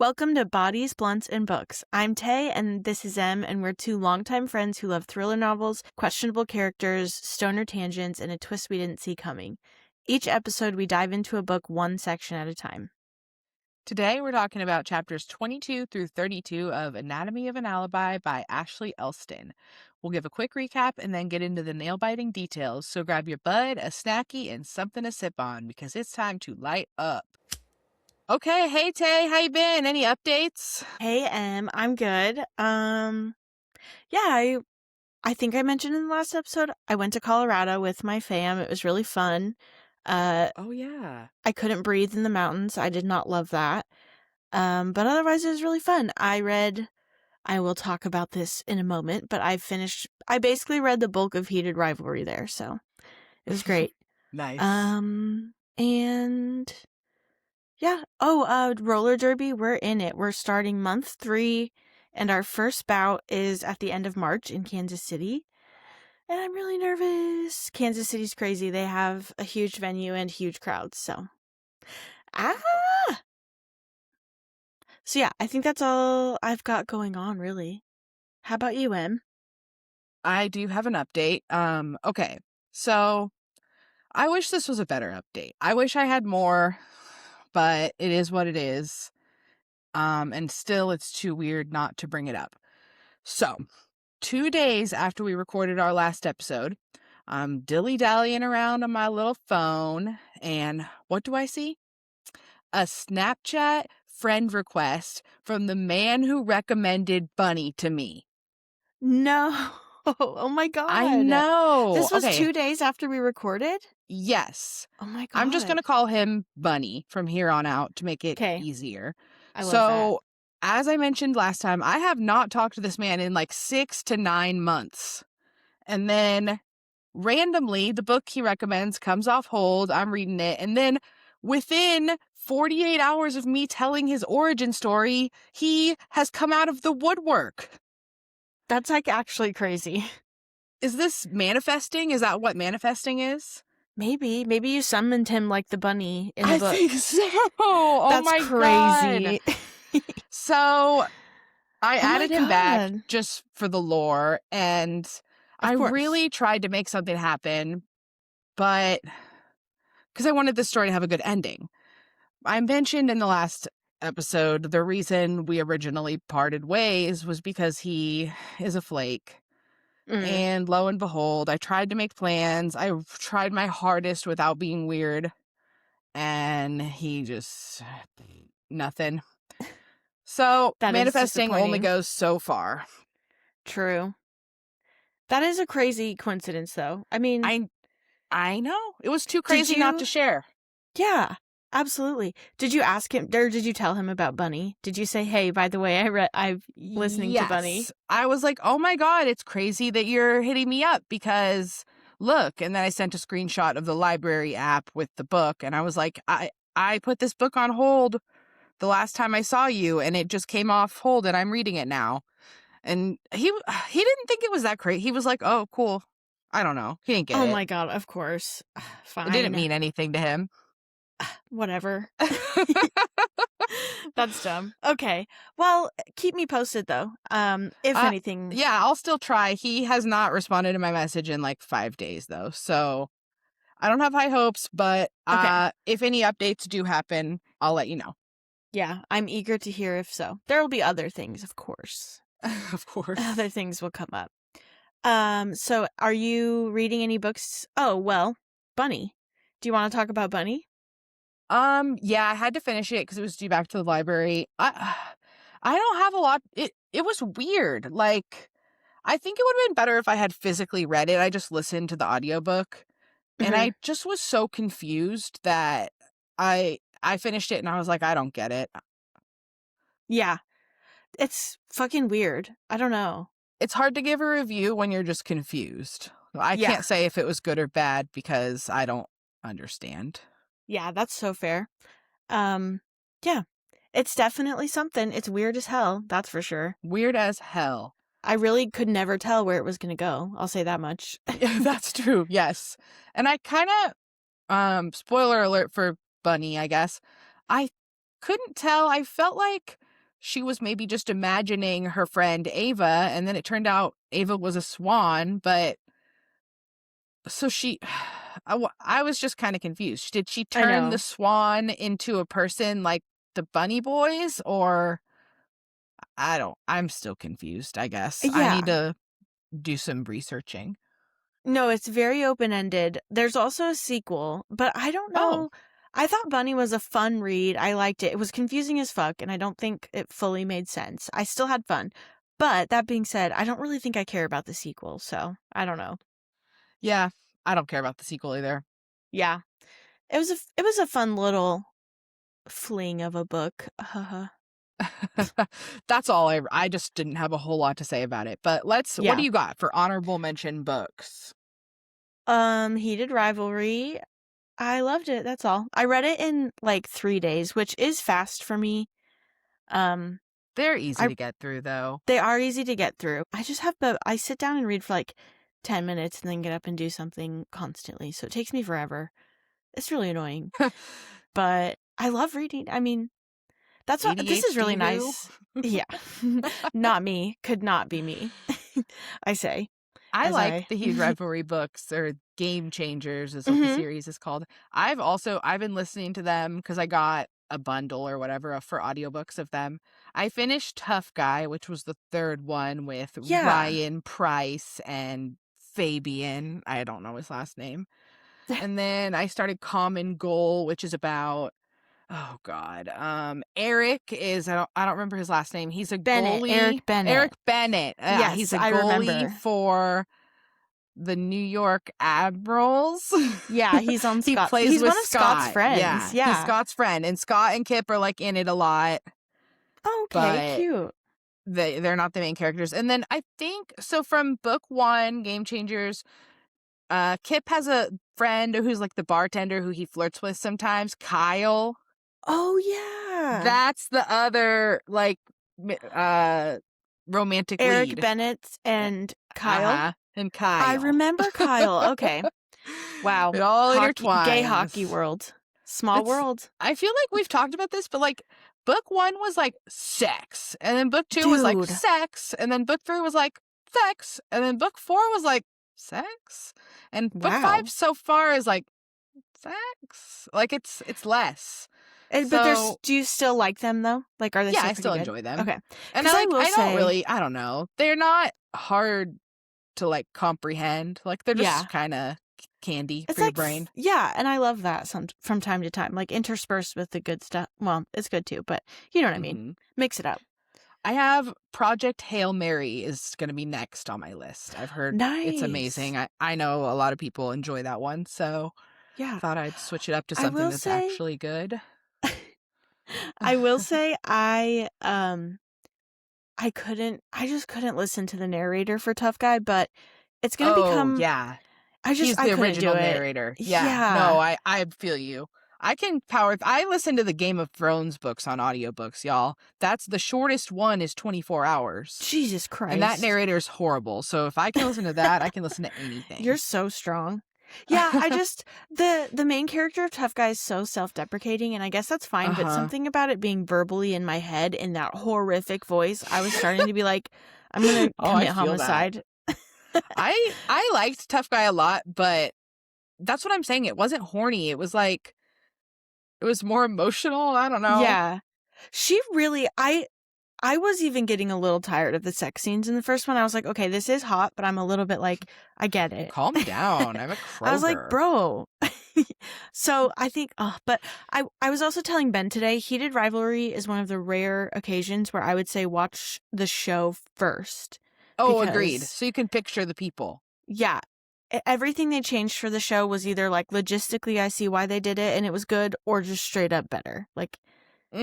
Welcome to Bodies, Blunts, and Books. I'm Tay, and this is Em, and we're two longtime friends who love thriller novels, questionable characters, stoner tangents, and a twist we didn't see coming. Each episode, we dive into a book one section at a time. Today, we're talking about chapters 22 through 32 of Anatomy of an Alibi by Ashley Elston. We'll give a quick recap and then get into the nail-biting details, so grab your bud, a snacky, and something to sip on, because it's time to light up. Okay, hey Tay, how you been? Any updates? Hey, Em, I'm good. I think I mentioned in the last episode, I went to Colorado with my fam. It was really fun. Oh yeah. I couldn't breathe in the mountains. I did not love that. But otherwise, it was really fun. I will talk about this in a moment, but I basically read the bulk of Heated Rivalry there, so it was great. Nice. And yeah. Roller derby, we're in it. We're starting month 3, and our first bout is at the end of March in Kansas City. And I'm really nervous. Kansas City's crazy. They have a huge venue and huge crowds, so. So yeah, I think that's all I've got going on, really. How about you, Em? I do have an update. Okay, so I wish this was a better update. I wish I had more, but it is what it is. And still it's too weird not to bring it up. So, 2 days after we recorded our last episode, I'm dilly-dallying around on my little phone, and what do I see? A Snapchat friend request from the man who recommended Bunny to me. No. Oh my god. I know. This was Okay. 2 days after we recorded? Yes. Oh my god. I'm just going to call him Bunny from here on out to make it easier. I love that. As I mentioned last time, I have not talked to this man in like 6 to 9 months. And then randomly, the book he recommends comes off hold. I'm reading it. And then within 48 hours of me telling his origin story, he has come out of the woodwork. That's like actually crazy. Is this manifesting? Is that what manifesting is? Maybe you summoned him like the bunny in the book. I think so. Oh That's my crazy. God. So I added him back just for the lore, and I really tried to make something happen, but because I wanted this story to have a good ending. I mentioned in the last episode the reason we originally parted ways was because he is a flake. And lo and behold, I tried to make plans. I tried my hardest without being weird. And he just... nothing. So, manifesting only goes so far. True. That is a crazy coincidence, though. I mean... I know. It was too crazy not to share. Yeah, absolutely. Did you ask him, or did you tell him about Bunny? Did you say, hey, by the way, I'm listening to Bunny? I was like, oh my God, it's crazy that you're hitting me up because look. And then I sent a screenshot of the library app with the book. And I was like, I put this book on hold the last time I saw you, and it just came off hold, and I'm reading it now. And he didn't think it was that crazy. He was like, oh, cool. I don't know. He didn't get it. Oh my God, of course. Fine. It didn't mean anything to him. Whatever. That's dumb. Okay. Well, keep me posted, though. If anything. Yeah, I'll still try. He has not responded to my message in like 5 days, though. So I don't have high hopes, but if any updates do happen, I'll let you know. Yeah, I'm eager to hear if so. There will be other things, of course. Of course. Other things will come up. So are you reading any books? Oh, well, Bunny. Do you want to talk about Bunny? Yeah, I had to finish it because it was due back to the library. I don't have a lot. It was weird. Like, I think it would have been better if I had physically read it. I just listened to the audiobook. And I just was so confused that I finished it and I was like, I don't get it. Yeah. It's fucking weird. I don't know. It's hard to give a review when you're just confused. I can't say if it was good or bad because I don't understand. Yeah, that's so fair. Yeah, it's definitely something. It's weird as hell, that's for sure. Weird as hell. I really could never tell where it was going to go. I'll say that much. Yeah, that's true. Yes. And I kind of, spoiler alert for Bunny, I guess. I couldn't tell. I felt like she was maybe just imagining her friend Ava, and then it turned out Ava was a swan, but so I was just kind of confused. Did she turn the swan into a person like the Bunny Boys, or I'm still confused, I guess. Yeah. I need to do some researching. No, it's very open-ended. There's also a sequel, but I don't know. Oh. I thought Bunny was a fun read. I liked it. It was confusing as fuck, and I don't think it fully made sense. I still had fun. But that being said, I don't really think I care about the sequel, so I don't know. Yeah, I don't care about the sequel either. Yeah. It was a fun little fling of a book. That's all. I just didn't have a whole lot to say about it. But what do you got for honorable mention books? Heated Rivalry. I loved it. That's all. I read it in like 3 days, which is fast for me. They're easy to get through, though. They are easy to get through. I just I sit down and read for like 10 minutes and then get up and do something constantly. So it takes me forever. It's really annoying. But I love reading. I mean, this is really nice. Yeah. Not me. Could not be me. I say. I like the Heated Rivalry books, or Game Changers is what the series is called. I've been listening to them because I got a bundle or whatever for audiobooks of them. I finished Tough Guy, which was the third one with Ryan Price and Fabian. I don't know his last name. And then I started Common Goal, which is about, oh God, Eric is, I don't remember his last name. He's a goalie. Eric Bennett. Eric Bennett. Yes, he's a I goalie remember. for the New York Admirals. Yeah, he's on Scott. He plays he's with one of Scott's friends. Yeah. He's Scott's friend. And Scott and Kip are like in it a lot. Okay, cute. They're not the main characters. And then I think, so from book 1, Game Changers, Kip has a friend who's like the bartender who he flirts with sometimes, Kyle. Oh, yeah. That's the other, like, romantic Eric lead. Bennett and Kyle. Uh-huh. And Kyle. I remember Kyle. Okay. Wow. It all intertwines. Gay hockey world. Small world. I feel like we've talked about this, but like book 1 was like sex. And then book 2 was like sex. And then book 3 was like sex. And then book 4 was like sex. And book 5 so far is like sex. Like it's less. But do you still like them though? Like, are they? Yeah, I still enjoy them. Okay. And I don't know. They're not hard to like comprehend. Like they're just kind of candy for your brain. Yeah, and I love that from time to time, like interspersed with the good stuff. Well, it's good too, but you know what I mean. Mix it up. I have Project Hail Mary is going to be next on my list. I've heard it's amazing. I know a lot of people enjoy that one, so I thought I'd switch it up to something that's actually good. I will say I just couldn't listen to the narrator for Tough Guy, but it's going to become He's the original narrator. Yeah. No, I feel you. I listen to the Game of Thrones books on audiobooks, y'all. That's the shortest one is 24 hours. Jesus Christ. And that narrator's horrible. So if I can listen to that, I can listen to anything. You're so strong. Yeah, I just the main character of Tough Guy is so self-deprecating, and I guess that's fine, but something about it being verbally in my head in that horrific voice, I was starting to be like, I'm going to commit homicide. I liked Tough Guy a lot, but that's what I'm saying. It wasn't horny. It was like, it was more emotional. I don't know. Yeah. She really, I was even getting a little tired of the sex scenes in the first one. I was like, okay, this is hot, but I'm a little bit like, I get it. Calm down. I'm a Kroger. I was like, bro. So I think, but I was also telling Ben today, Heated Rivalry is one of the rare occasions where I would say watch the show first. Oh, agreed. So you can picture the people. Yeah. Everything they changed for the show was either like logistically, I see why they did it and it was good, or just straight up better. Like,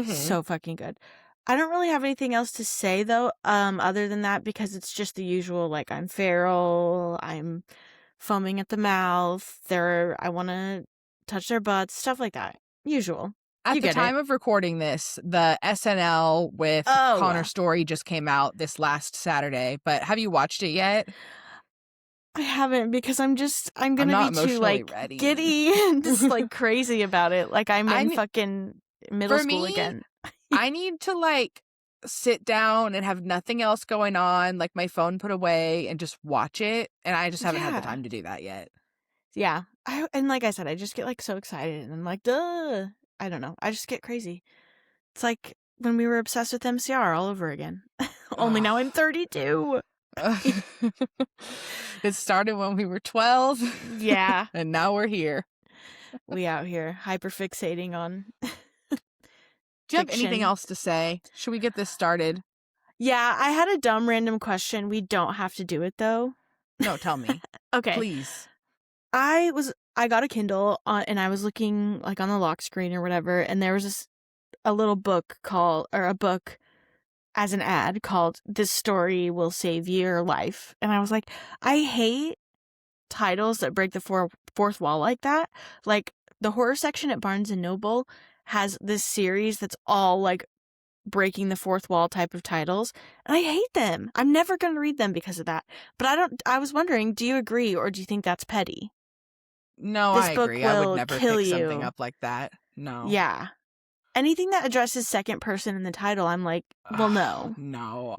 so fucking good. I don't really have anything else to say though, other than that, because it's just the usual, like, I'm feral, I'm foaming at the mouth, I want to touch their butts, stuff like that. Usual. At the time of recording this, the SNL with Connor Story just came out this last Saturday, but have you watched it yet? I haven't, because I'm going to be too, like, ready. giddy and just, like, crazy about it. Like, I'm in fucking middle school again. I need to, like, sit down and have nothing else going on, like my phone put away, and just watch it. And I just haven't had the time to do that yet. Yeah. And like I said, I just get like so excited and I'm like, duh. I don't know. I just get crazy. It's like when we were obsessed with MCR all over again. Only now I'm 32. It started when we were 12. Yeah. And now we're here. We out here hyperfixating on Do you have anything else to say? Should we get this started? Yeah, I had a dumb random question. We don't have to do it though. No, tell me. Okay. Please. I got a Kindle and I was looking like on the lock screen or whatever, and there was a book as an ad called "This Story Will Save Your Life," and I was like, I hate titles that break the fourth wall like that. Like the horror section at Barnes and Noble has this series that's all like breaking the fourth wall type of titles, and I hate them. I'm never going to read them because of that. But I was wondering, do you agree or do you think that's petty? No, I agree. I would never pick something up like that. No. Yeah. Anything that addresses second person in the title, I'm like, well, no. No.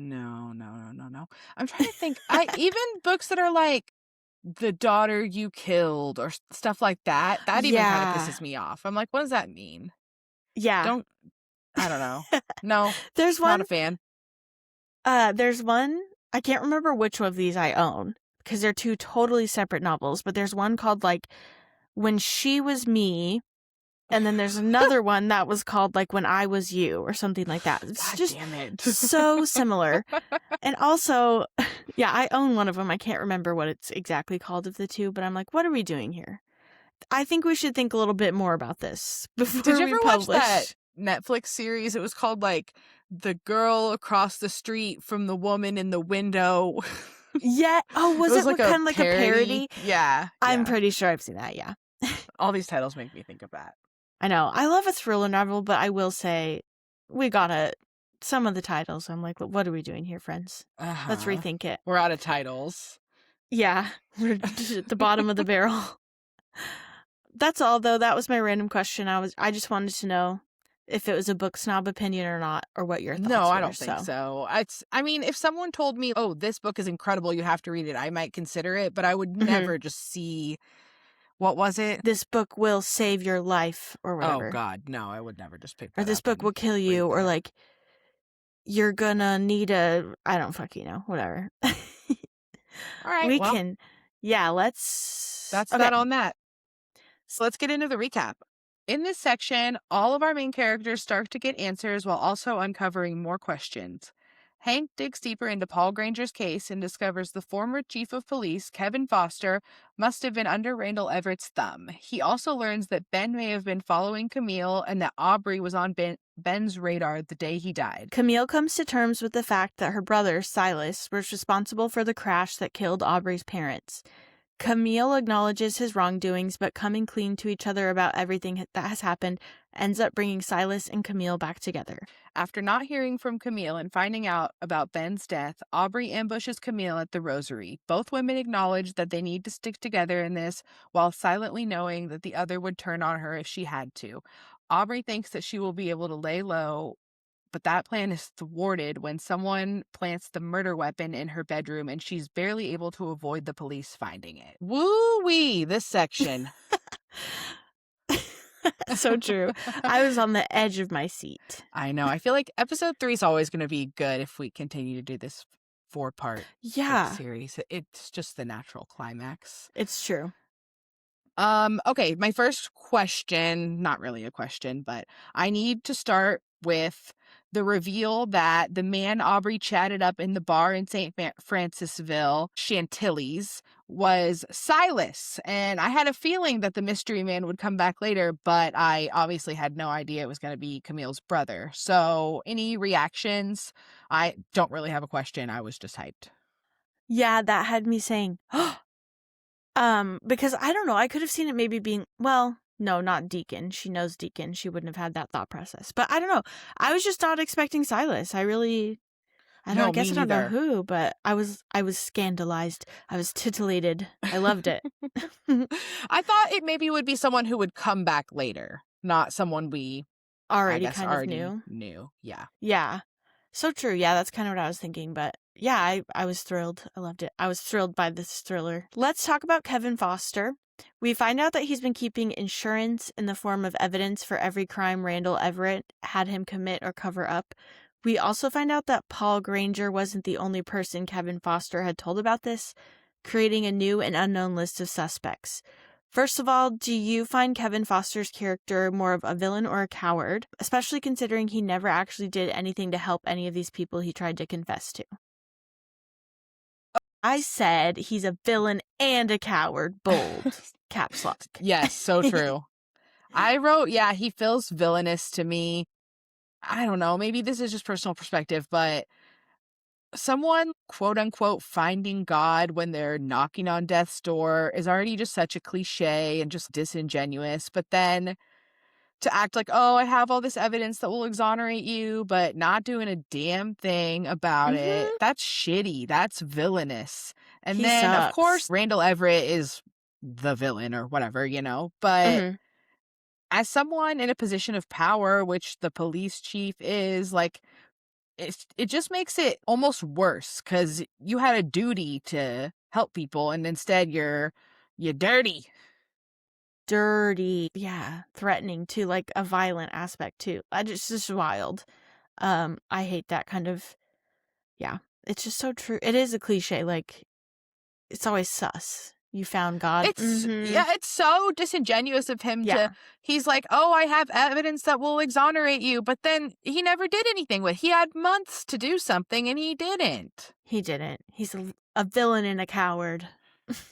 I'm trying to think. Even books that are like The Daughter You Killed or stuff like that, even kind of pisses me off. I'm like, what does that mean? Yeah. I don't know. No. There's one. Not a fan. There's one. I can't remember which of these I own because they're two totally separate novels, but there's one called like When She Was Me, and then there's another one that was called like When I Was You or something like that. It's God just damn it. so similar. And also, yeah, I own one of them. I can't remember what it's exactly called of the two, but I'm like, what are we doing here? I think we should think a little bit more about this before we publish. Did you ever watch that Netflix series? It was called like The Girl Across the Street from the Woman in the Window. Yeah. Oh, was it like kind of like a parody? Yeah. I'm pretty sure I've seen that. Yeah. All these titles make me think of that. I know. I love a thriller novel, but I will say some of the titles, I'm like, what are we doing here, friends? Let's rethink it. We're out of titles. Yeah. We're at the bottom of the barrel. That's all, though. That was my random question. I just wanted to know if it was a book snob opinion or not, or what your thoughts were. No, I don't think so. I mean, if someone told me, oh, this book is incredible, you have to read it, I might consider it, but I would never just see, what was it? This book will save your life, or whatever. Oh, God, no, I would never just pick that up. Or this book will kill you, or like, you're gonna need I don't fucking know, whatever. All right, let's... That's that on that. So let's get into the recap. In this section, all of our main characters start to get answers while also uncovering more questions. Hank digs deeper into Paul Granger's case and discovers the former chief of police, Kevin Foster, must have been under Randall Everett's thumb. He also learns that Ben may have been following Camille and that Aubrey was on Ben's radar the day he died. Camille comes to terms with the fact that her brother, Silas, was responsible for the crash that killed Aubrey's parents. Camille acknowledges his wrongdoings, but coming clean to each other about everything that has happened ends up bringing Silas and Camille back together. After not hearing from Camille and finding out about Ben's death, Aubrey ambushes Camille at the Rosary. Both women acknowledge that they need to stick together in this, while silently knowing that the other would turn on her if she had to. Aubrey thinks that she will be able to lay low, but that plan is thwarted when someone plants the murder weapon in her bedroom and she's barely able to avoid the police finding it. Woo-wee, this section. So true. I was on the edge of my seat. I know. I feel like episode 3 is always going to be good if we continue to do this 4-part series. It's just the natural climax. It's true. Okay, my first question, not really a question, but I need to start with the reveal that the man Aubrey chatted up in the bar in St. Francisville, Chantilly's, was Silas. And I had a feeling that the mystery man would come back later, but I obviously had no idea it was going to be Camille's brother. So any reactions? I don't really have a question. I was just hyped. Yeah, that had me saying, because I don't know, I could have seen it maybe being, well, no, not Deacon. She knows Deacon. She wouldn't have had that thought process. But I don't know. I was just not expecting Silas. I guess I don't know who, but I was scandalized. I was titillated. I loved it. I thought it maybe would be someone who would come back later, not someone we already knew. Yeah. Yeah. So true. Yeah, that's kind of what I was thinking. But yeah, I was thrilled. I loved it. I was thrilled by this thriller. Let's talk about Kevin Foster. We find out that he's been keeping insurance in the form of evidence for every crime Randall Everett had him commit or cover up. We also find out that Paul Granger wasn't the only person Kevin Foster had told about this, creating a new and unknown list of suspects. First of all, do you find Kevin Foster's character more of a villain or a coward, especially considering he never actually did anything to help any of these people he tried to confess to? I said he's a villain and a coward. Bold. Caps lock. Yes, so true. I wrote, yeah, he feels villainous to me. I don't know, maybe this is just personal perspective, but someone, quote unquote, finding God when they're knocking on death's door is already just such a cliche and just disingenuous. But then to act like, oh, I have all this evidence that will exonerate you, but not doing a damn thing about it, that's shitty. That's villainous. And He then, of course, sucks. Randall Everett is the villain or whatever, you know, but as someone in a position of power, which the police chief is, like, it just makes it almost worse because you had a duty to help people, and instead you're dirty. Dirty. Yeah. Threatening too, like a violent aspect too. It's just wild. I hate that kind of, yeah. It's just so true. It is a cliche, like, it's always sus. You found God. Yeah, it's so disingenuous of him Yeah. he's like, oh, I have evidence that will exonerate you, but then he never did anything with it. He had months to do something and he didn't. He didn't. He's a villain and a coward.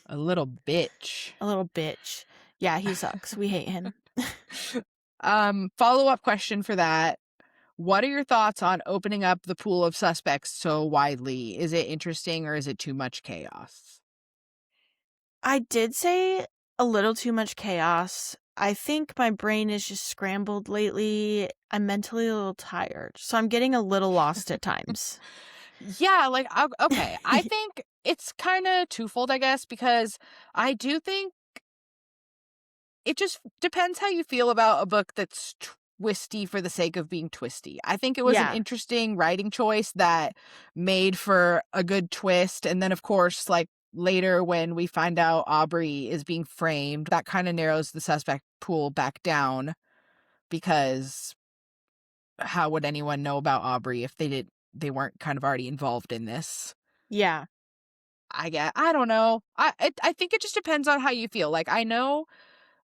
A little bitch. A little bitch. Yeah, he sucks. We hate him. Follow-up question for that. What are your thoughts on opening up the pool of suspects so widely? Is it interesting or is it too much chaos? I did say a little too much chaos. I think my brain is just scrambled lately. I'm mentally a little tired, so I'm getting a little lost at times. Yeah, like, okay. I think it's kind of twofold, I guess, because I do think it just depends how you feel about a book that's twisty for the sake of being twisty. I think it was an interesting writing choice that made for a good twist. And then, of course, like later when we find out Aubrey is being framed, that kind of narrows the suspect pool back down because how would anyone know about Aubrey if they weren't kind of already involved in this? Yeah. I don't know. I think it just depends on how you feel. Like, I know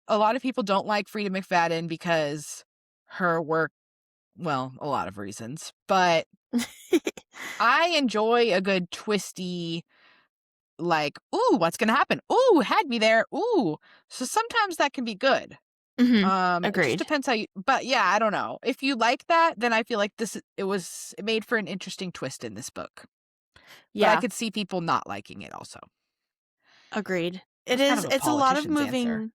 a lot of people don't like Frida McFadden because her work, well, a lot of reasons, but I enjoy a good twisty, like, ooh, what's going to happen? Ooh, had me there. Ooh. So sometimes that can be good. It just Agreed. depends how you, but yeah, I don't know. If you like that, then I feel like it made for an interesting twist in this book. But I could see people not liking it also. Agreed. It's A lot of moving.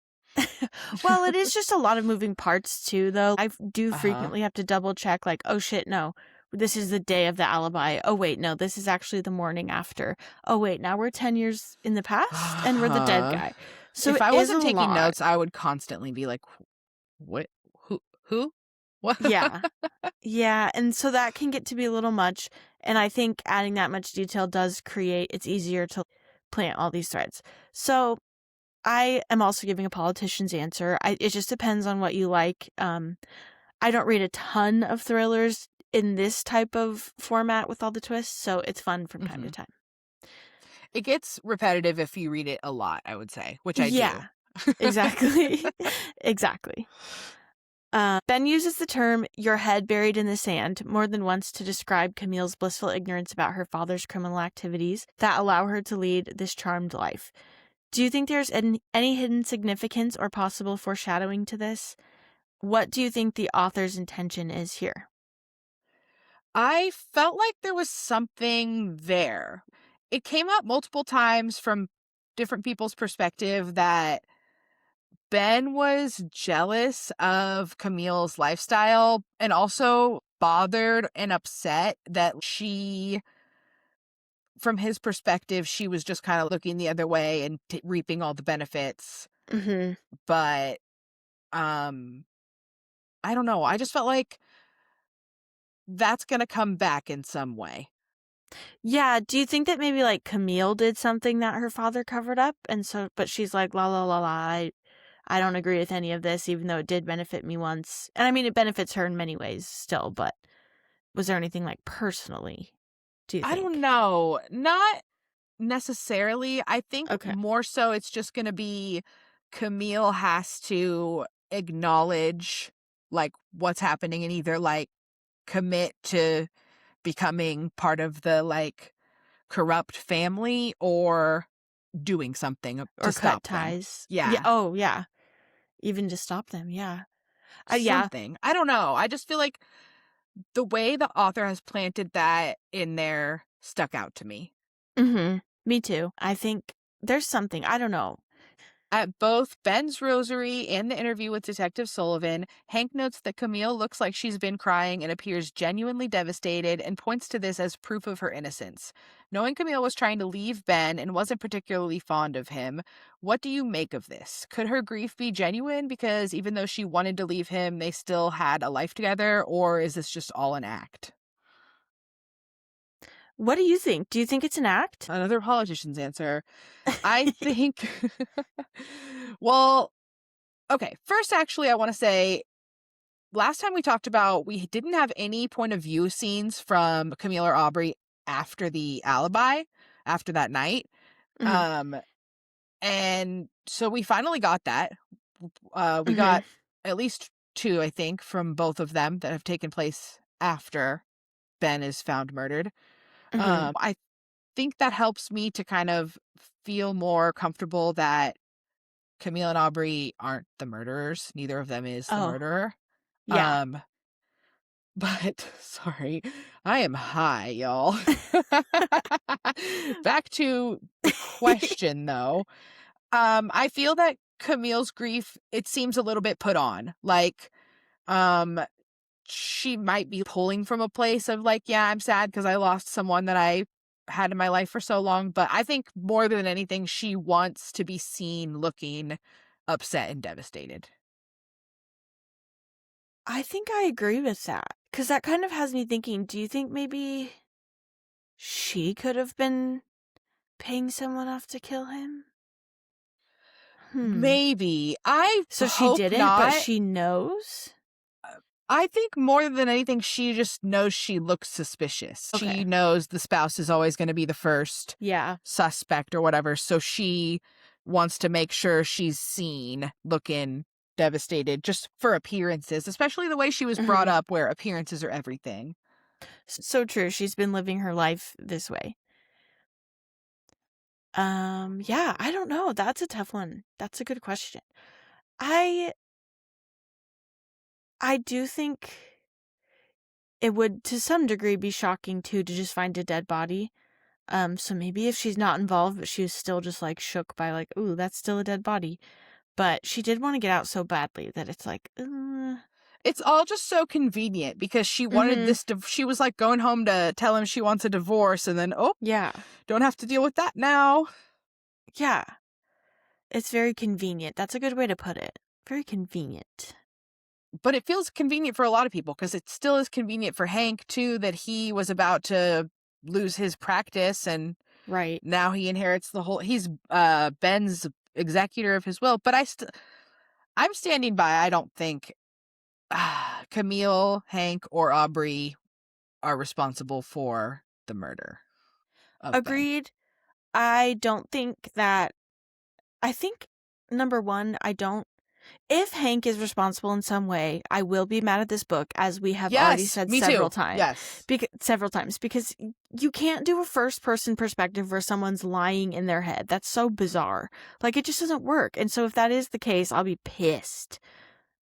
Well, it is just a lot of moving parts too, though. I do frequently have to double check, like, oh shit, no, this is the day of the alibi. Oh wait, no, this is actually the morning after. Oh wait, now we're 10 years in the past and we're the dead guy. So if I wasn't taking notes, I would constantly be like, what? Who? What? Yeah. Yeah. And so that can get to be a little much. And I think adding that much detail does it's easier to plant all these threads. So I am also giving a politician's answer. It just depends on what you like. I don't read a ton of thrillers in this type of format with all the twists, so it's fun from time to time. It gets repetitive if you read it a lot, I would say, which I do. Exactly. Exactly. Ben uses the term "your head buried in the sand" more than once to describe Camille's blissful ignorance about her father's criminal activities that allow her to lead this charmed life. Do you think there's any hidden significance or possible foreshadowing to this? What do you think the author's intention is here? I felt like there was something there. It came up multiple times from different people's perspective that Ben was jealous of Camille's lifestyle and also bothered and upset that from his perspective, she was just kind of looking the other way and reaping all the benefits. But, I don't know. I just felt like that's going to come back in some way. Yeah, do you think that maybe, like, Camille did something that her father covered up, and so but she's like, "La, la, la, la, I don't agree with any of this, even though it did benefit me once." And I mean, it benefits her in many ways still, but was there anything, like, personally, do you I don't think? know. Not necessarily. I think Okay. more so it's just going to be Camille has to acknowledge, like, what's happening and either, like, commit to becoming part of the, like, corrupt family or doing something to Or cut stop them. ties. Yeah, Yeah, oh, yeah. Even to stop them, yeah. Yeah. something. I don't know. I just feel like the way the author has planted that in there stuck out to me. Mhm. Me too. I think there's something, I don't know. At both Ben's rosary and the interview with Detective Sullivan, Hank notes that Camille looks like she's been crying and appears genuinely devastated and points to this as proof of her innocence. Knowing Camille was trying to leave Ben and wasn't particularly fond of him, what do you make of this? Could her grief be genuine because even though she wanted to leave him, they still had a life together, or is this just all an act? What do you think? Do you think it's an act? Another politician's answer. I think, well, okay, first, actually, I want to say last time we talked about we didn't have any point of view scenes from Camille or Aubrey after the alibi, after that night. Mhm. Um, and so we finally got that. We Mhm. got at least two, I think, from both of them that have taken place after Ben is found murdered. Mhm. I think that helps me to kind of feel more comfortable that Camille and Aubrey aren't the murderers. Neither of them is the Oh, murderer. yeah. Um, but sorry, I am high, y'all. Back to the question though. I feel that Camille's grief, it seems a little bit put on. Like, um, she might be pulling from a place of like, yeah, I'm sad because I lost someone that I had in my life for so long. But I think more than anything, she wants to be seen looking upset and devastated. I think I agree with that, because that kind of has me thinking, do you think maybe she could have been paying someone off to kill him? Hmm. Maybe. I So she hope didn't, but not. she knows? I think more than anything, she just knows she looks suspicious. She Okay. knows the spouse is always going to be the first Yeah. suspect or whatever. So she wants to make sure she's seen looking devastated just for appearances, especially the way she was brought Mhm. up where appearances are everything. So true. She's been living her life this way. Yeah, I don't know. That's a tough one. That's a good question. I I do think it would to some degree be shocking too to just find a dead body. So maybe if she's not involved, but she was still just like shook by like, ooh, that's still a dead body. But she did want to get out so badly that it's like, It's all just so convenient because she wanted mm-hmm. this. She was like going home to tell him she wants a divorce, and then, oh, Yeah. don't have to deal with that now. Yeah. It's very convenient. That's a good way to put it. Very convenient. But it feels convenient for a lot of people because it still is convenient for Hank too that he was about to lose his practice and Right. now he inherits the whole he's Ben's executor of his will. But I'm standing by. I don't think Camille, Hank, or Aubrey are responsible for the murder of Ben. Agreed. I don't think that. I think, number one, I don't. If Hank is responsible in some way, I will be mad at this book, as we have already Yes, said me too. several times. Yes. Several times, because you can't do a first-person perspective where someone's lying in their head. That's so bizarre. Like, it just doesn't work. And so if that is the case, I'll be pissed.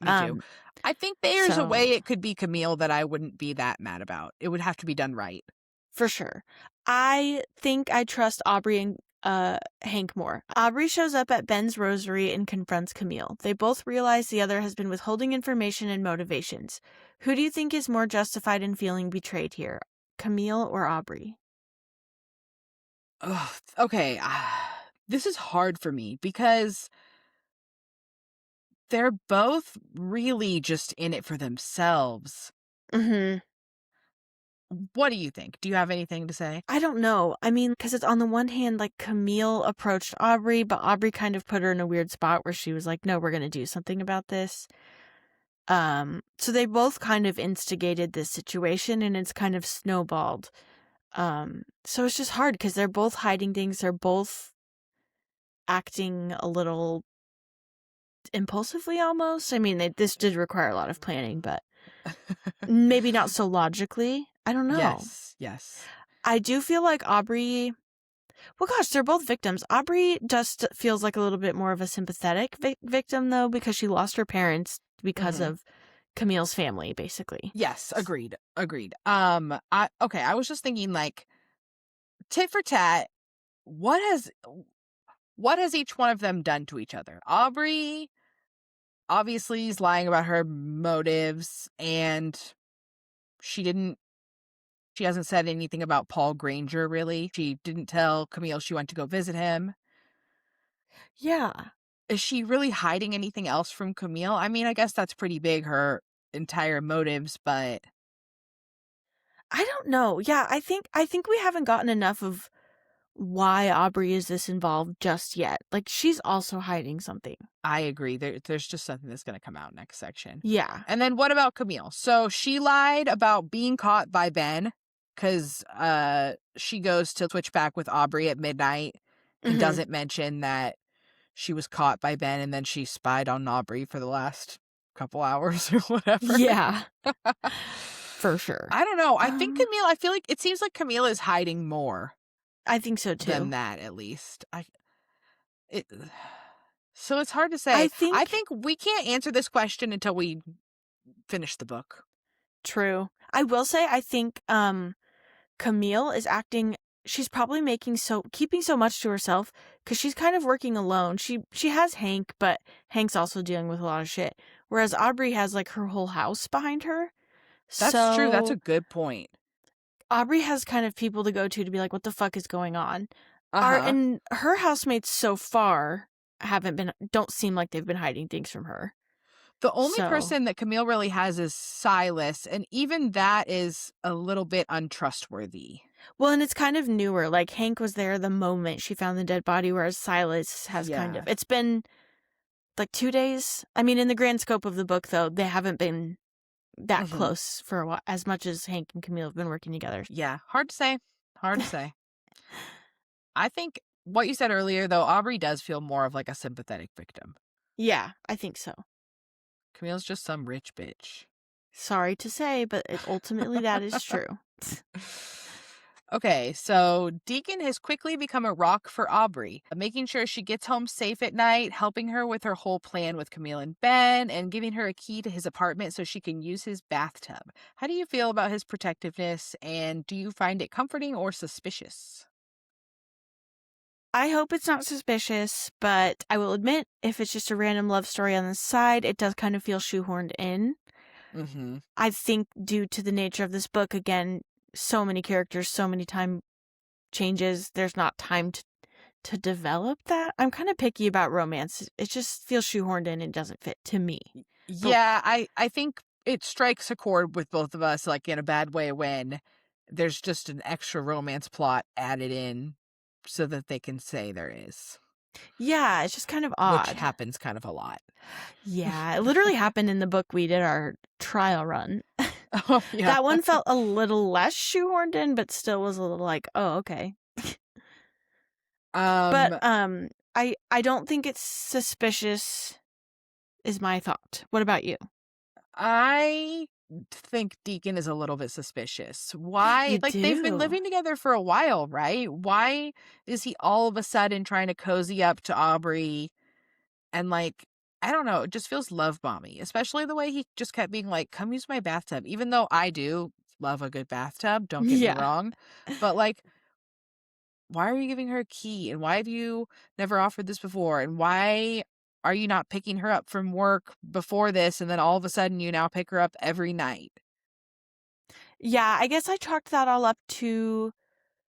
Me too. Um, I think there's a so way it could be Camille that I wouldn't be that mad about. It would have to be done right. for sure. I think I trust Aubrey and Hank more. Aubrey shows up at Ben's rosary and confronts Camille. They both realize the other has been withholding information and motivations. Who do you think is more justified in feeling betrayed here, Camille or Aubrey? Ugh, okay. This is hard for me because they're both really just in it for themselves. Mm-hmm. What do you think? Do you have anything to say? I don't know. I mean, because it's on the one hand, like, Camille approached Aubrey, but Aubrey kind of put her in a weird spot where she was like, no, we're going to do something about this. So they both kind of instigated this situation, and it's kind of snowballed. So it's just hard because they're both hiding things. They're both acting a little impulsively almost. I mean, this did require a lot of planning, but maybe not so logically. I don't know. Yes. I do feel like Aubrey, well, gosh, they're both victims. Aubrey just feels like a little bit more of a sympathetic victim, though, because she lost her parents because of Camille's family, basically. Yes, agreed. I was just thinking, like, tit for tat, what has each one of them done to each other? Aubrey obviously is lying about her motives, and she hasn't said anything about Paul Granger, really. She didn't tell Camille she went to go visit him. Yeah. Is she really hiding anything else from Camille? I mean, I guess that's pretty big, her entire motives, but I don't know. Yeah, I think we haven't gotten enough of why Aubrey is this involved just yet. Like, she's also hiding something. I agree. There's just something that's going to come out next section. Yeah. And then what about Camille? So she lied about being caught by Ben because she goes to switch back with Aubrey at midnight and doesn't mention that she was caught by Ben, and then she spied on Aubrey for the last couple hours or whatever. Yeah. For sure. I don't know. I think Camille, I feel like it seems like Camille is hiding more. I think so too. Than that, at least. So it's hard to say. I think we can't answer this question until we finish the book. True. I will say, I think Camille is acting, she's probably keeping so much to herself because she's kind of working alone. She has Hank, but Hank's also dealing with a lot of shit. Whereas Aubrey has like her whole house behind her. That's true. That's a good point. Aubrey has kind of people to go to be like, what the fuck is going on? And her housemates so far don't seem like they've been hiding things from her. The only person that Camille really has is Silas, and even that is a little bit untrustworthy. Well, and it's kind of newer. Like, Hank was there the moment she found the dead body, whereas Silas has kind of... It's been, like, 2 days. I mean, in the grand scope of the book, though, they haven't been that close for a while, as much as Hank and Camille have been working together. Yeah, hard to say. I think what you said earlier, though, Aubrey does feel more of like a sympathetic victim. Yeah, I think so. Camille's just some rich bitch. Sorry to say, but ultimately that is true. Okay, so Deacon has quickly become a rock for Aubrey, making sure she gets home safe at night, helping her with her whole plan with Camille and Ben, and giving her a key to his apartment so she can use his bathtub. How do you feel about his protectiveness, and do you find it comforting or suspicious? I hope it's not suspicious, but I will admit, if it's just a random love story on the side, it does kind of feel shoehorned in. I think due to the nature of this book, again, so many characters, so many time changes, there's not time to develop that. I'm kind of picky about romance. It just feels shoehorned in and doesn't fit to me. Yeah, I think it strikes a chord with both of us, like, in a bad way, when there's just an extra romance plot added in so that they can say there is. Yeah, it's just kind of odd. Which happens kind of a lot. Yeah, it literally happened in the book we did our trial run. Oh, yeah. That one felt a little less shoehorned in, but still was a little like, oh, okay. But I don't think it's suspicious is my thought. What about you? I think Deacon is a little bit suspicious. Why? They've been living together for a while, right? Why is he all of a sudden trying to cozy up to Aubrey? And, like, I don't know, it just feels love bomby, especially the way he just kept being like, come use my bathtub, even though I do love a good bathtub, don't get me wrong. But, like, why are you giving her a key? And why have you never offered this before? And why are you not picking her up from work before this, and then all of a sudden you now pick her up every night? Yeah, I guess I chalked that all up to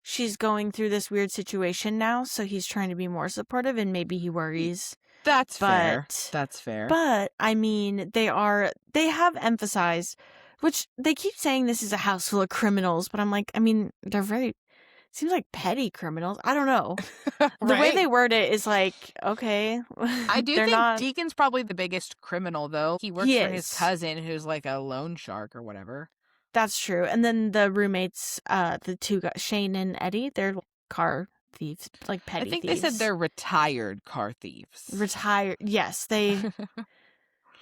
she's going through this weird situation now, so he's trying to be more supportive, and maybe he worries. That's fair. That's fair. But, I mean, they have emphasized Which they keep saying this is a house full of criminals, but I'm like, I mean, seems like petty criminals. I don't know. Right? The way they word it is like, okay. I do they're think not... Deacon's probably the biggest criminal, though. He works for his cousin, who's like a loan shark or whatever. That's true. And then the roommates, the two guys, Shane and Eddie, they're car thieves, like petty thieves. I think they said they're retired car thieves. Retired. Yes, they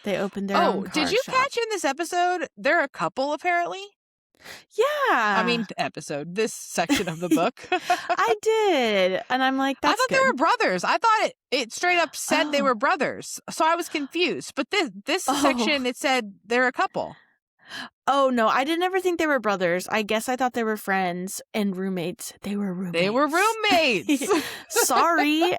opened their own car did you shop. catch in this episode? They're a couple, apparently. Yeah. I mean, this section of the book. I did. And I'm like, that's I thought good. they were brothers. I thought it straight up said they were brothers. So I was confused. But this section, it said they're a couple. Oh, no. I didn't ever think they were brothers. I guess I thought they were friends and roommates. They were roommates. Sorry.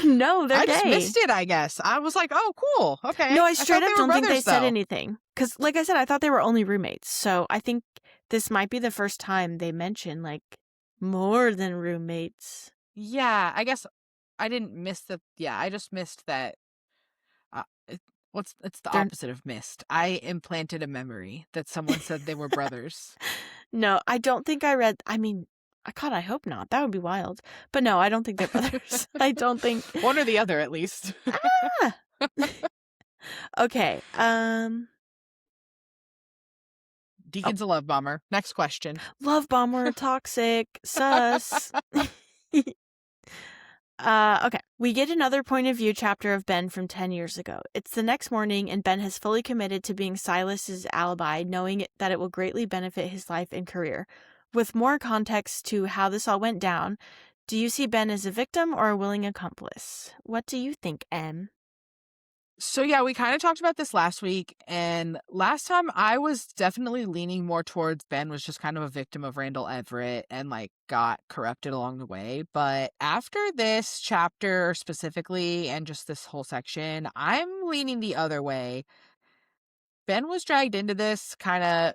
No, they're gay. I just missed it, I guess. I was like, oh, cool. Okay. No, I straight up don't think they said anything. Because, like I said, I thought they were only roommates. So I think this might be the first time they mention, like, more than roommates. Yeah, I guess I didn't miss I just missed that. It's the opposite of missed. I implanted a memory that someone said they were brothers. No, I don't think I read. I mean, God, I hope not. That would be wild. But no, I don't think they're brothers. I don't think. One or the other, at least. Okay. Deacon's a love bomber. Next question. Love bomber, toxic, sus. Okay. We get another point of view chapter of Ben from 10 years ago. It's the next morning, and Ben has fully committed to being Silas's alibi, knowing that it will greatly benefit his life and career. With more context to how this all went down, do you see Ben as a victim or a willing accomplice? What do you think, Em? So yeah, we kind of talked about this last week, and last time I was definitely leaning more towards Ben was just kind of a victim of Randall Everett and like got corrupted along the way. But after this chapter specifically and just this whole section, I'm leaning the other way. Ben was dragged into this kind of,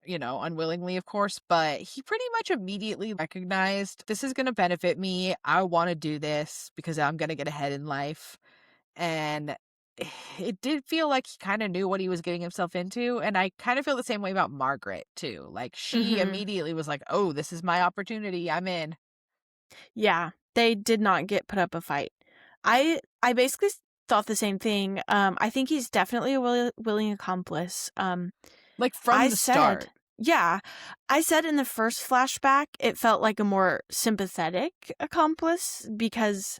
unwillingly, of course, but he pretty much immediately recognized this is going to benefit me. I want to do this because I'm going to get ahead in life. And it did feel like he kind of knew what he was getting himself into. And I kind of feel the same way about Margaret, too. Like, she immediately was like, oh, this is my opportunity. I'm in. Yeah, they did not put up a fight. I basically thought the same thing. I think he's definitely a willing accomplice. Like, from the start. Yeah. I said in the first flashback, it felt like a more sympathetic accomplice because,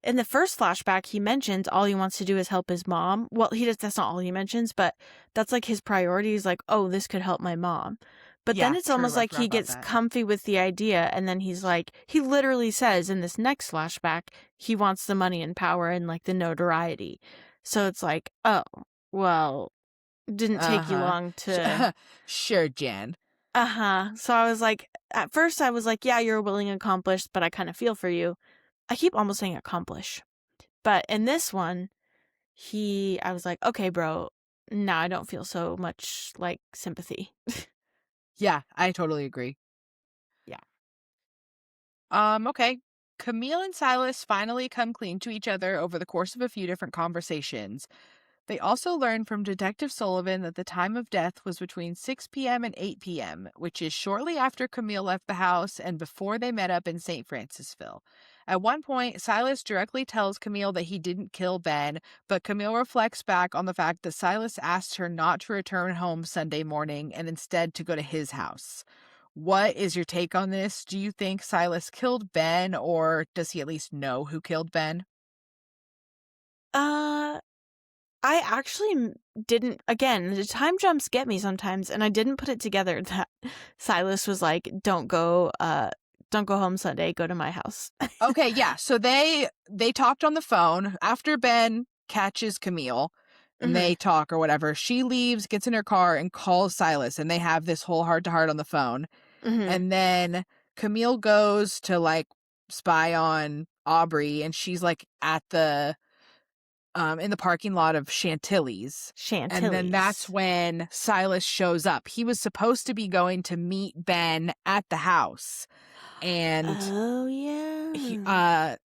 in the first flashback, he mentions all he wants to do is help his mom. Well, that's not all he mentions, but that's like his priority is like, oh, this could help my mom. But then it's almost like he gets comfy with the idea, and then he's like, he literally says in this next flashback, he wants the money and power and like the notoriety. So it's like, oh, well, didn't take you long to... Sure, Jan. So I was like, at first I was like, yeah, you're a willing accomplice, but I kind of feel for you. I keep almost saying accomplish. But in this one, I was like, okay, bro, now I don't feel so much like sympathy. Yeah, I totally agree. Yeah. Okay. Camille and Silas finally come clean to each other over the course of a few different conversations. They also learn from Detective Sullivan that the time of death was between 6 p.m. and 8 p.m., which is shortly after Camille left the house and before they met up in St. Francisville. At one point, Silas directly tells Camille that he didn't kill Ben, but Camille reflects back on the fact that Silas asked her not to return home Sunday morning and instead to go to his house. What is your take on this? Do you think Silas killed Ben, or does he at least know who killed Ben? I actually didn't, again, the time jumps get me sometimes, and I didn't put it together that Silas was like, don't go home Sunday, go to my house. Okay, yeah. So they talked on the phone after Ben catches Camille and they talk or whatever. She leaves, gets in her car and calls Silas, and they have this whole heart-to-heart on the phone. And then Camille goes to like spy on Aubrey, and she's like at the in the parking lot of Chantilly's. And then that's when Silas shows up. He was supposed to be going to meet Ben at the house. And oh yeah.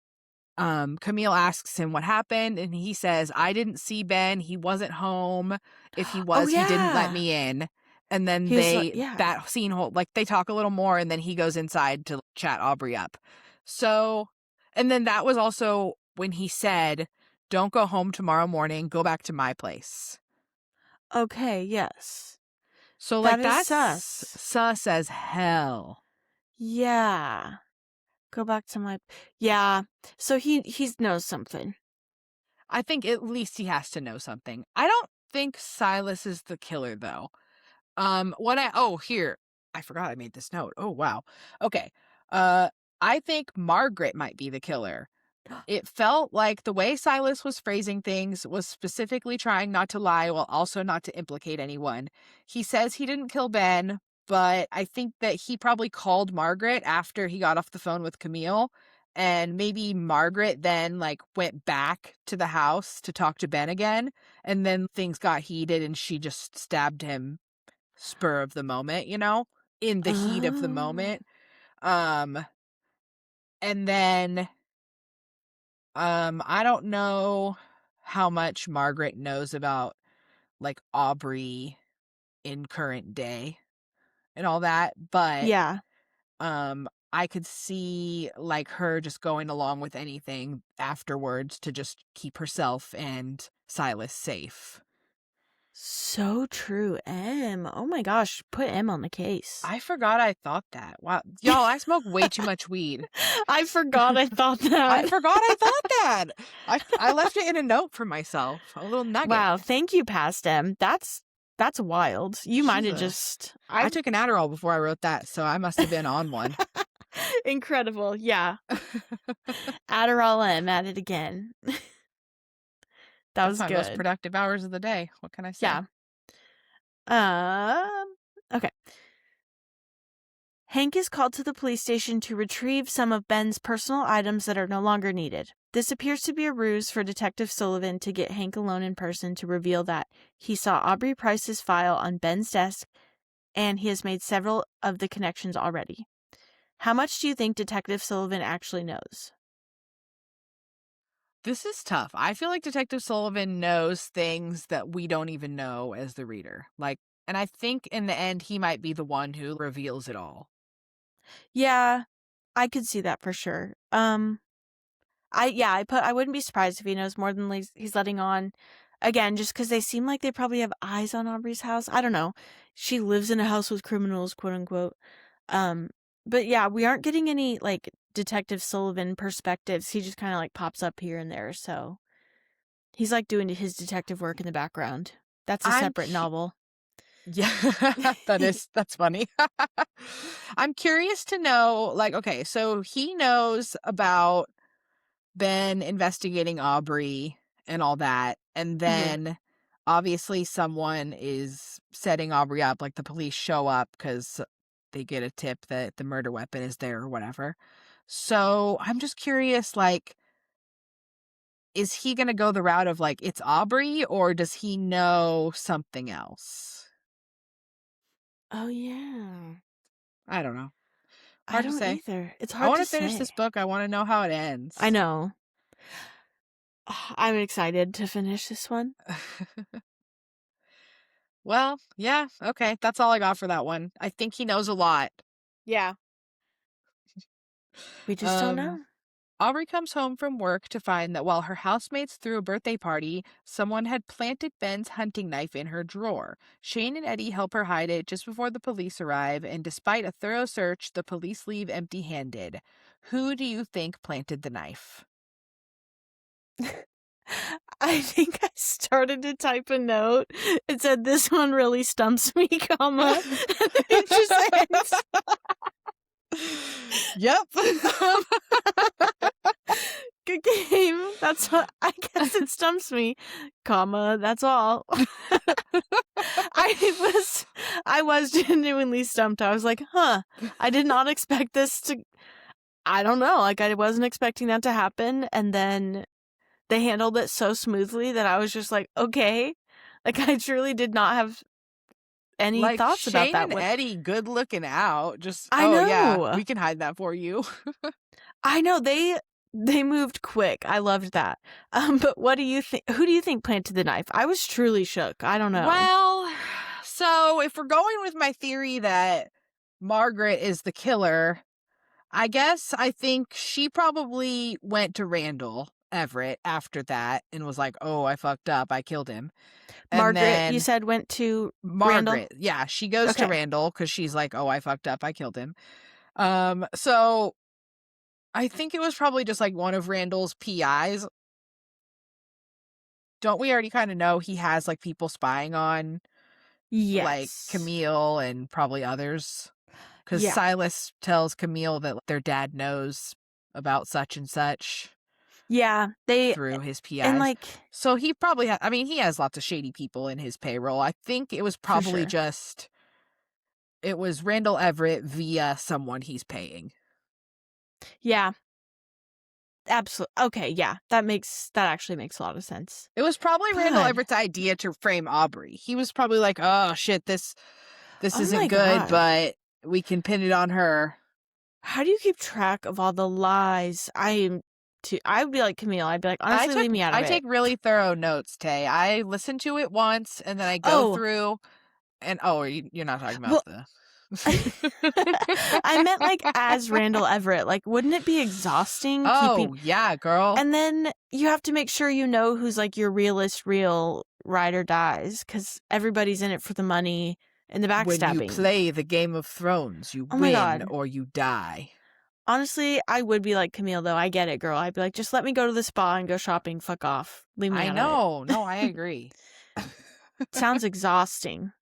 Camille asks him what happened, and he says, I didn't see Ben. He wasn't home. If he was, he didn't let me in. And then that scene they talk a little more, and then he goes inside to chat Aubrey up. So, and then that was also when he said, don't go home tomorrow morning, go back to my place. Okay, yes. So that's sus as hell. Yeah. Go back to my... Yeah. So he knows something. I think at least he has to know something. I don't think Silas is the killer, though. Here. I forgot I made this note. Oh, wow. Okay. I think Margaret might be the killer. It felt like the way Silas was phrasing things was specifically trying not to lie while also not to implicate anyone. He says he didn't kill Ben, but I think that he probably called Margaret after he got off the phone with Camille, and maybe Margaret then went back to the house to talk to Ben again, and then things got heated and she just stabbed him spur of the moment, in the heat of the moment. And then I don't know how much Margaret knows about Aubrey in current day and all that, but yeah. I could see her just going along with anything afterwards to just keep herself and Silas safe. So true, M. Oh my gosh, put M on the case. I forgot I thought that. Wow. Y'all, I smoke way too much weed. I forgot I thought that. I left it in a note for myself. A little nugget. Wow, thank you, Past M. That's wild. You might have just... I took an Adderall before I wrote that, so I must have been on one. Incredible, yeah. Adderall M at it again. That's my good. Most productive hours of the day. What can I say? Yeah. Okay. Hank is called to the police station to retrieve some of Ben's personal items that are no longer needed. This appears to be a ruse for Detective Sullivan to get Hank alone in person to reveal that he saw Aubrey Price's file on Ben's desk, and he has made several of the connections already. How much do you think Detective Sullivan actually knows? This is tough. I feel like Detective Sullivan knows things that we don't even know as the reader. And I think in the end, he might be the one who reveals it all. Yeah, I could see that for sure. I wouldn't be surprised if he knows more than he's letting on. Again, just because they seem like they probably have eyes on Aubrey's house. I don't know. She lives in a house with criminals, quote unquote. But yeah, we aren't getting any Detective Sullivan perspectives. He just kind of pops up here and there. So he's doing his detective work in the background. That's a separate novel. Yeah, that's funny. I'm curious to know, okay, so he knows about Ben investigating Aubrey and all that, and then obviously someone is setting Aubrey up, the police show up because they get a tip that the murder weapon is there or whatever. So I'm just curious, is he going to go the route of it's Aubrey, or does he know something else? Oh, yeah. I don't know. Hard to say. Either. It's hard to say. I want to finish this book. I want to know how it ends. I know. I'm excited to finish this one. Well, yeah, okay. That's all I got for that one. I think he knows a lot. Yeah. We just don't know. Aubrey comes home from work to find that while her housemates threw a birthday party, someone had planted Ben's hunting knife in her drawer. Shane and Eddie help her hide it just before the police arrive, and despite a thorough search, the police leave empty-handed. Who do you think planted the knife? I think I started to type a note. It said, "This one really stumps me, comma." And it just ends. Yep. Good game. That's what I guess it stumps me, comma. That's all. I was genuinely stumped. I was like, huh, I did not expect this to, I don't know. I wasn't expecting that to happen. And then they handled it so smoothly that I was just like, okay. I truly did not have any thoughts about that. Shane and Eddie, good looking out. Just, I know. Yeah, we can hide that for you. I know. They They moved quick. I loved that. But what do you think? Who do you think planted the knife? I was truly shook. I don't know. Well, so if we're going with my theory that Margaret is the killer, I guess I think she probably went to Randall Everett after that and was like, oh, I fucked up. I killed him. And Margaret, then you said, went to Randall? Margaret. Yeah, she goes to Randall because she's like, oh, I fucked up. I killed him. So I think it was probably just like one of Randall's PIs. Don't we already kind of know he has like people spying on like Camille and probably others? Because Silas tells Camille that their dad knows about such and such. Yeah, through his PIs. And like, so he probably he has lots of shady people in his payroll. I think it was probably just it was Randall Everett via someone he's paying. Yeah. Absolutely. Okay, yeah. That actually makes a lot of sense. It was probably Randall Everett's idea to frame Aubrey. He was probably like, "Oh shit, this isn't good, but we can pin it on her." How do you keep track of all the lies? I would be like Camille. I'd be like, honestly, leave me out of it. I take really thorough notes, Tay. I listen to it once, and then I go through, and you're not talking about the... I meant like as Randall Everett. Like, wouldn't it be exhausting? Yeah, girl. And then you have to make sure you know who's like your real ride or dies, because everybody's in it for the money and the backstabbing. When you play the Game of Thrones, you win or you die. Honestly, I would be like Camille, though. I get it, girl. I'd be like, just let me go to the spa and go shopping. Fuck off. Leave me out of it. No, I agree. Sounds exhausting.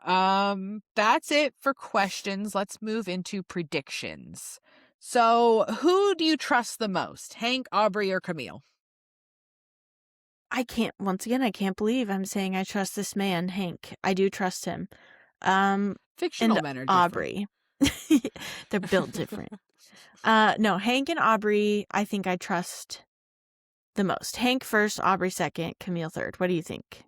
That's it for questions. Let's move into predictions. So, who do you trust the most? Hank, Aubrey, or Camille? I can't believe I'm saying I trust this man, Hank. I do trust him. Fictional men are different. Aubrey. They're built different. No, Hank and Aubrey, I think I trust the most. Hank first, Aubrey second, Camille third. What do you think?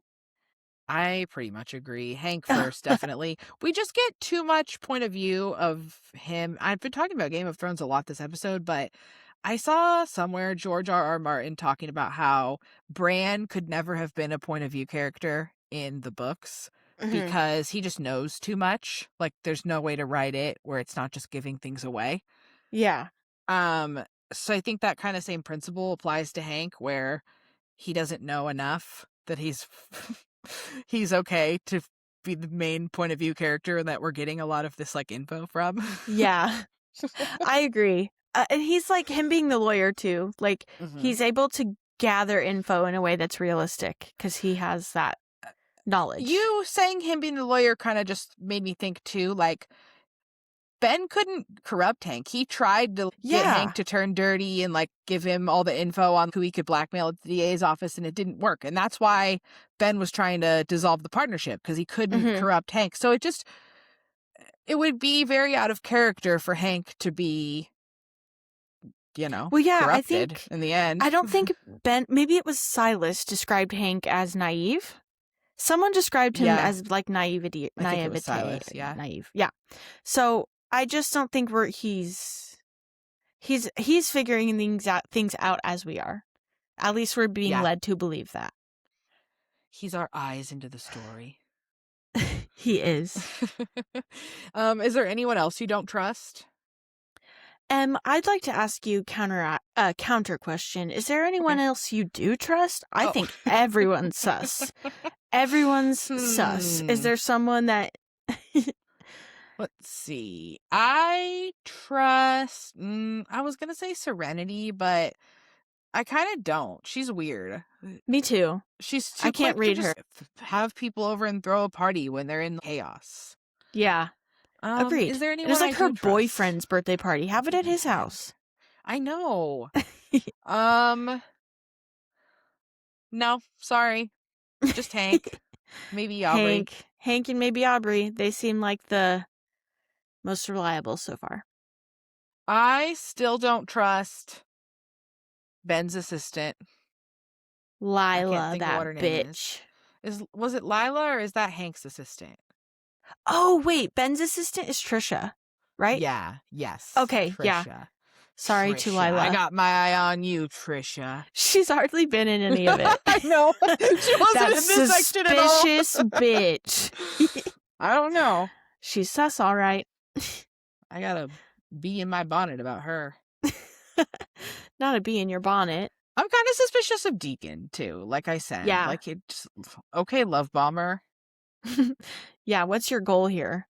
I pretty much agree. Hank first, definitely. We just get too much point of view of him. I've been talking about Game of Thrones a lot this episode, but I saw somewhere George R.R. Martin talking about how Bran could never have been a point of view character in the books because he just knows too much. Like, there's no way to write it where it's not just giving things away. Yeah. So I think that kind of same principle applies to Hank, where he doesn't know enough that he's okay to be the main point of view character and that we're getting a lot of this like info from. Yeah. I agree. And he's like, him being the lawyer too, like he's able to gather info in a way that's realistic because he has that knowledge. You saying him being the lawyer kind of just made me think too, like, Ben couldn't corrupt Hank. He tried to get Hank to turn dirty and like give him all the info on who he could blackmail at the DA's office, and it didn't work. And that's why Ben was trying to dissolve the partnership, because he couldn't corrupt Hank. So it would be very out of character for Hank to be, corrupted I think in the end. I don't think Ben, maybe it was Silas, described Hank as naive. Someone described him as like naivete. I think it was Silas, naive. Yeah. So I just don't think he's figuring things out as we are. At least we're being led to believe that. He's our eyes into the story. He is. Is there anyone else you don't trust? I'd like to ask you counter question. Is there anyone else you do trust? I think everyone's sus. Everyone's sus. Is there someone that... Let's see. I trust... I was going to say Serenity, but I kind of don't. She's weird. Me too. She's too I can't read her. Have people over and throw a party when they're in chaos. Yeah. Agreed. Is there anyone It was like her trust? boyfriend's birthday party. Have it at his house. I know. No, sorry. Just Hank. Maybe Aubrey. Hank and maybe Aubrey. They seem like the most reliable so far. I still don't trust Ben's assistant. Lila, that bitch. Was it Lila or is that Hank's assistant? Oh, wait. Ben's assistant is Trisha, right? Yeah. Yes. Okay, Trisha. yeah. Sorry to Lila. I got my eye on you, Trisha. She's hardly been in any of it. I know. She wasn't in this section at all. Suspicious bitch. I don't know. She's sus, all right. I got a bee in my bonnet about her. Not a bee in your bonnet. I'm kind of suspicious of Deacon, too, like I said. Yeah. Like, it's okay, love bomber. Yeah, what's your goal here?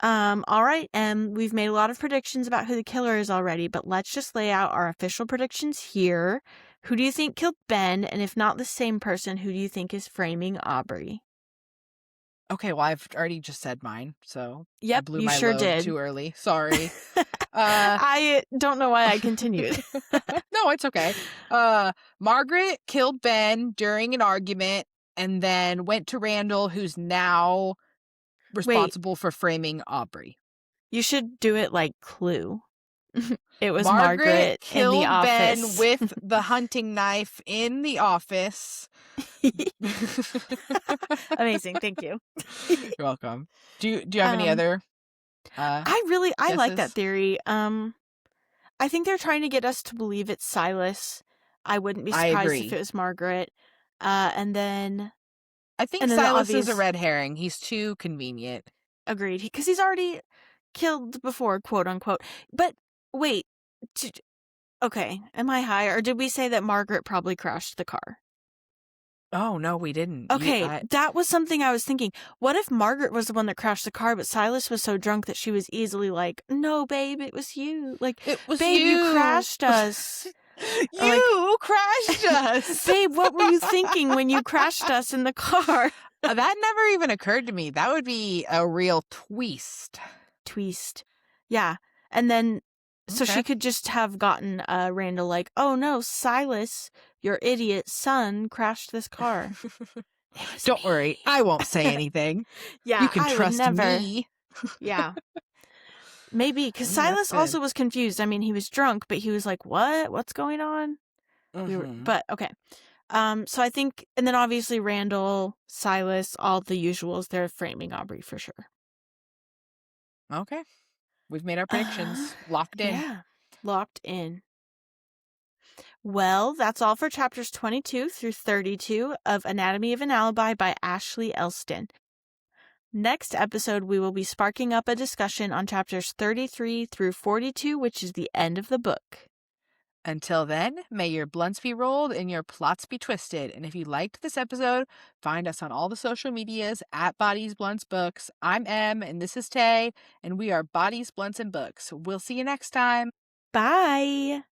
All right, we've made a lot of predictions about who the killer is already, but let's just lay out our official predictions here. Who do you think killed Ben? And if not the same person, who do you think is framing Aubrey? Okay, well, I've already just said mine, so yep, I blew you my sure load did. too early. Sorry. I don't know why I continued. No, it's okay. Margaret killed Ben during an argument and then went to Randall, who's now responsible for framing Aubrey. You should do it like Clue. It was Margaret in the office. Ben with the hunting knife in the office. Amazing, thank you. You're welcome. Do you have any other? I like that theory. I think they're trying to get us to believe it's Silas. I wouldn't be surprised if it was Margaret. And then I think Silas is a red herring. He's too convenient. Agreed, because he's already killed before, quote unquote. But wait, okay, am I high, or did we say that Margaret probably crashed the car? Oh, no, we didn't. Okay, that was something I was thinking. What if Margaret was the one that crashed the car, but Silas was so drunk that she was easily like, no, babe, it was you. Like, it was babe, you crashed us. You crashed us. Babe, what were you thinking when you crashed us in the car? That never even occurred to me. That would be a real twist. Yeah. And then, so she could just have gotten Randall like, oh no, Silas, your idiot son, crashed this car. Don't worry, I won't say anything. Yeah, you can trust me. Yeah. Maybe, because Silas also was confused. I mean, he was drunk, but he was like, what? What's going on? But, okay. So I think, and then obviously Randall, Silas, all the usuals, they're framing Aubrey for sure. Okay. We've made our predictions. Locked in. Yeah, locked in. Well, that's all for chapters 22 through 32 of Anatomy of an Alibi by Ashley Elston. Next episode, we will be sparking up a discussion on chapters 33 through 42, which is the end of the book. Until then, may your blunts be rolled and your plots be twisted. And if you liked this episode, find us on all the social medias at Bodies, Blunts, Books. I'm Em, and this is Tay, and we are Bodies, Blunts, and Books. We'll see you next time. Bye!